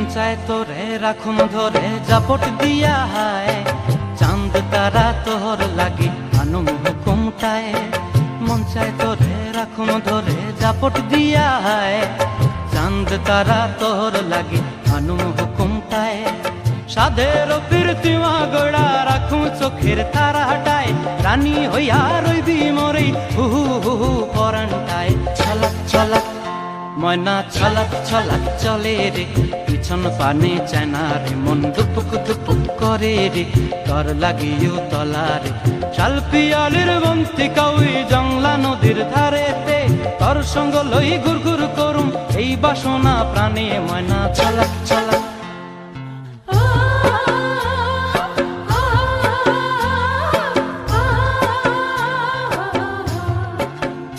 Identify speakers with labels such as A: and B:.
A: মন চায় তোরে রাখুম ধরে জাপট দিয়া হায়, চাঁদ তারা তোর লাগে আনুম হুকুমটায়। মন চায় তোরে রাখুম ধরে জাপট দিয়া হায়, চাঁদ তারা তোর লাগে আনুম হুকুমটায়। সাধের প্রীতিমা গোড়া রাখুম চোখের তারা হটায়, রানী হইয়া রইবি মোরে হু হু হু হু পরানটায়। ছলাক ছলাক ময়না ছলাক ছলাক চলে রে, পিছন পানে চায়না রে, মন দুপুক দুপুক করে রে, তর লাগিও তলারে। শাল পিয়ালির বন্তি কাউই জংলা নদীর ধারেতে, তর সঙ্গ লই ঘুর ঘুর করুম এই বাসনা প্রাণে। ময়না ছলাক ছলাক